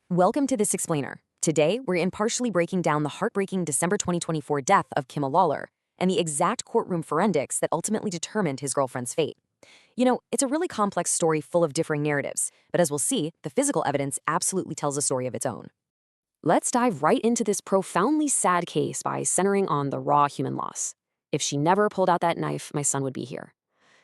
Welcome to This Explainer. Today, we're impartially breaking down the heartbreaking December 2024 death of Kimmel Lawler and the exact courtroom forensics that ultimately determined his girlfriend's fate. It's a really complex story full of differing narratives, but as we'll see, the physical evidence absolutely tells a story of its own. Let's dive right into this profoundly sad case by centering on the raw human loss. If she never pulled out that knife, my son would be here.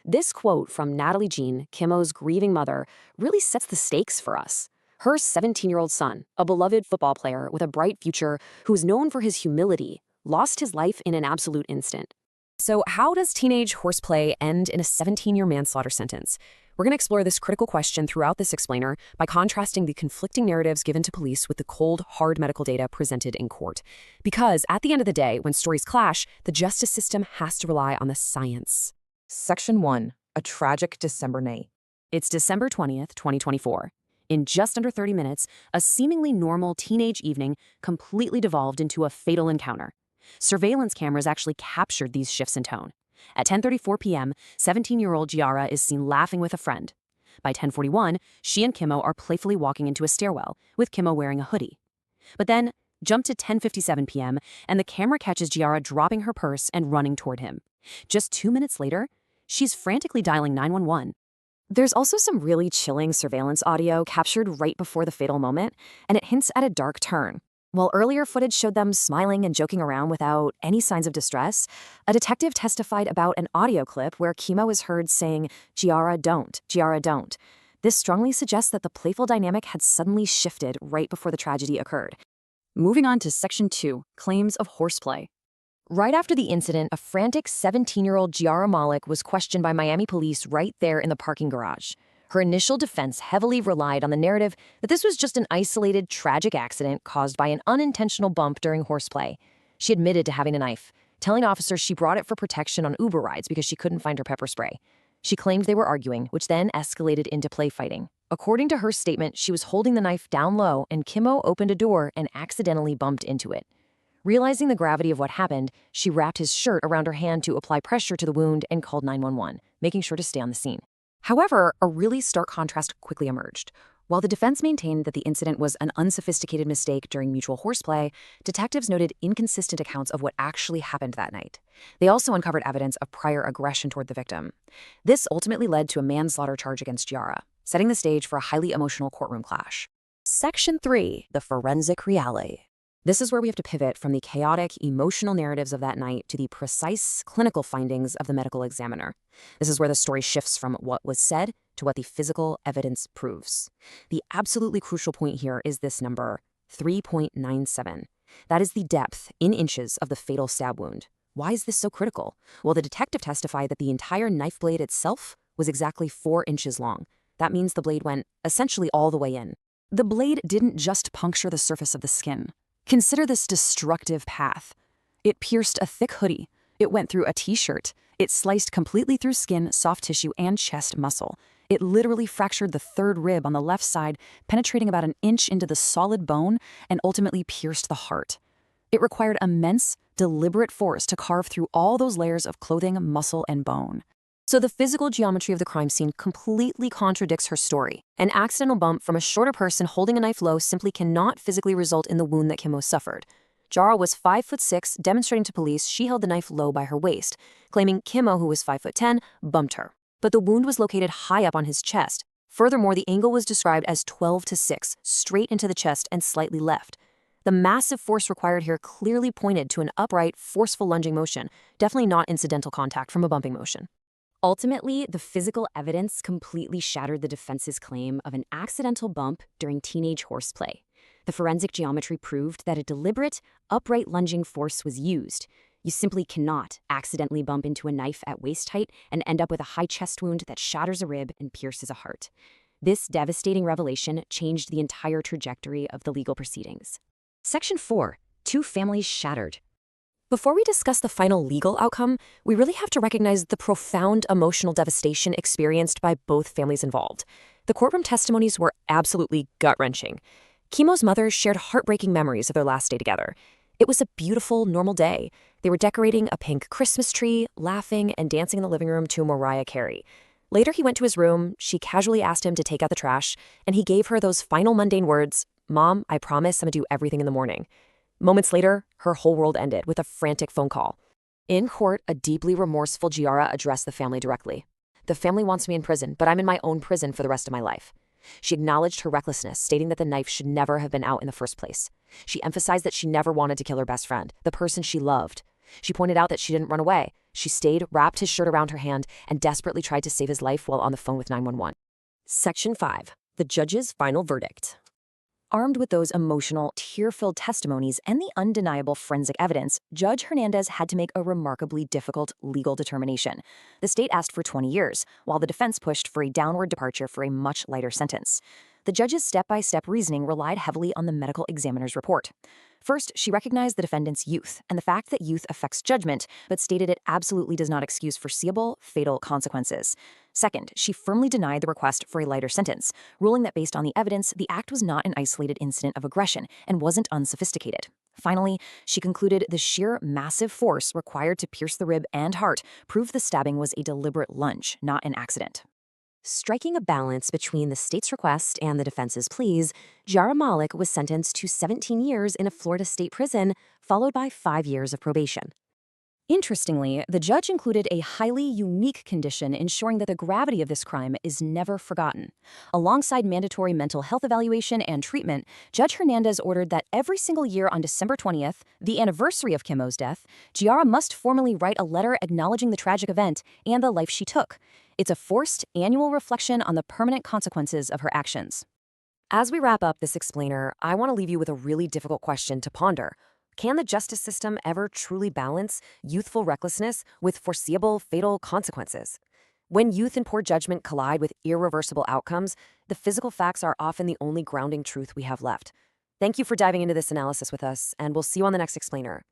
This quote from Natalie Jean, Kimmo's grieving mother, really sets the stakes for us. Her 17-year-old son, a beloved football player with a bright future who is known for his humility, lost his life in an absolute instant. So how does teenage horseplay end in a 17-year manslaughter sentence? We're going to explore this critical question throughout this explainer by contrasting the conflicting narratives given to police with the cold, hard medical data presented in court. Because at the end of the day, when stories clash, the justice system has to rely on the science. Section 1. A tragic December night. It's December 20th, 2024. In just under 30 minutes, a seemingly normal teenage evening completely devolved into a fatal encounter. Surveillance cameras actually captured these shifts in tone. At 10:34 p.m., 17-year-old Giara is seen laughing with a friend. By 10:41, she and Kimmo are playfully walking into a stairwell, with Kimmo wearing a hoodie. But then, jump to 10:57 p.m., and the camera catches Giara dropping her purse and running toward him. Just 2 minutes later, she's frantically dialing 911. There's also some really chilling surveillance audio captured right before the fatal moment, and it hints at a dark turn. While earlier footage showed them smiling and joking around without any signs of distress, a detective testified about an audio clip where Kimmo is heard saying, "Giara, don't, Giara, don't." This strongly suggests that the playful dynamic had suddenly shifted right before the tragedy occurred. Moving on to Section 2, Claims of Horseplay. Right after the incident, a frantic 17-year-old Giara Malik was questioned by Miami police right there in the parking garage. Her initial defense heavily relied on the narrative that this was just an isolated, tragic accident caused by an unintentional bump during horseplay. She admitted to having a knife, telling officers she brought it for protection on Uber rides because she couldn't find her pepper spray. She claimed they were arguing, which then escalated into play fighting. According to her statement, she was holding the knife down low and Kimmo opened a door and accidentally bumped into it. Realizing the gravity of what happened, she wrapped his shirt around her hand to apply pressure to the wound and called 911, making sure to stay on the scene. However, a really stark contrast quickly emerged. While the defense maintained that the incident was an unsophisticated mistake during mutual horseplay, detectives noted inconsistent accounts of what actually happened that night. They also uncovered evidence of prior aggression toward the victim. This ultimately led to a manslaughter charge against Giara, setting the stage for a highly emotional courtroom clash. Section 3. The Forensic Reality. This is where we have to pivot from the chaotic, emotional narratives of that night to the precise clinical findings of the medical examiner. This is where the story shifts from what was said to what the physical evidence proves. The absolutely crucial point here is this number, 3.97. That is the depth, in inches, of the fatal stab wound. Why is this so critical? Well, the detective testified that the entire knife blade itself was exactly 4 inches long. That means the blade went essentially all the way in. The blade didn't just puncture the surface of the skin. Consider this destructive path. It pierced a thick hoodie. It went through a t-shirt. It sliced completely through skin, soft tissue, and chest muscle. It literally fractured the third rib on the left side, penetrating about an inch into the solid bone and ultimately pierced the heart. It required immense, deliberate force to carve through all those layers of clothing, muscle, and bone. So the physical geometry of the crime scene completely contradicts her story. An accidental bump from a shorter person holding a knife low simply cannot physically result in the wound that Kimmo suffered. Giara was 5'6", demonstrating to police she held the knife low by her waist, claiming Kimmo, who was 5'10", bumped her. But the wound was located high up on his chest. Furthermore, the angle was described as 12-6, straight into the chest and slightly left. The massive force required here clearly pointed to an upright, forceful lunging motion, definitely not incidental contact from a bumping motion. Ultimately, the physical evidence completely shattered the defense's claim of an accidental bump during teenage horseplay. The forensic geometry proved that a deliberate, upright lunging force was used. You simply cannot accidentally bump into a knife at waist height and end up with a high chest wound that shatters a rib and pierces a heart. This devastating revelation changed the entire trajectory of the legal proceedings. Section 4. 2 families shattered. Before we discuss the final legal outcome, we really have to recognize the profound emotional devastation experienced by both families involved. The courtroom testimonies were absolutely gut-wrenching. Kimmo's mother shared heartbreaking memories of their last day together. It was a beautiful, normal day. They were decorating a pink Christmas tree, laughing, and dancing in the living room to Mariah Carey. Later, he went to his room, she casually asked him to take out the trash, and he gave her those final mundane words, "Mom, I promise I'm gonna do everything in the morning." Moments later, her whole world ended with a frantic phone call. In court, a deeply remorseful Giara addressed the family directly. "The family wants me in prison, but I'm in my own prison for the rest of my life." She acknowledged her recklessness, stating that the knife should never have been out in the first place. She emphasized that she never wanted to kill her best friend, the person she loved. She pointed out that she didn't run away. She stayed, wrapped his shirt around her hand, and desperately tried to save his life while on the phone with 911. Section 5. The judge's final verdict. Armed with those emotional, tear-filled testimonies and the undeniable forensic evidence, Judge Hernandez had to make a remarkably difficult legal determination. The state asked for 20 years, while the defense pushed for a downward departure for a much lighter sentence. The judge's step-by-step reasoning relied heavily on the medical examiner's report. First, she recognized the defendant's youth and the fact that youth affects judgment, but stated it absolutely does not excuse foreseeable, fatal consequences. Second, she firmly denied the request for a lighter sentence, ruling that based on the evidence, the act was not an isolated incident of aggression and wasn't unsophisticated. Finally, she concluded the sheer massive force required to pierce the rib and heart proved the stabbing was a deliberate lunge, not an accident. Striking a balance between the state's request and the defense's pleas, Giara Malik was sentenced to 17 years in a Florida state prison, followed by 5 years of probation. Interestingly, the judge included a highly unique condition ensuring that the gravity of this crime is never forgotten. Alongside mandatory mental health evaluation and treatment, Judge Hernandez ordered that every single year on December 20th, the anniversary of Kim O's death, Giara must formally write a letter acknowledging the tragic event and the life she took. It's a forced annual reflection on the permanent consequences of her actions. As we wrap up this explainer, I want to leave you with a really difficult question to ponder. Can the justice system ever truly balance youthful recklessness with foreseeable, fatal consequences? When youth and poor judgment collide with irreversible outcomes, the physical facts are often the only grounding truth we have left. Thank you for diving into this analysis with us, and we'll see you on the next explainer.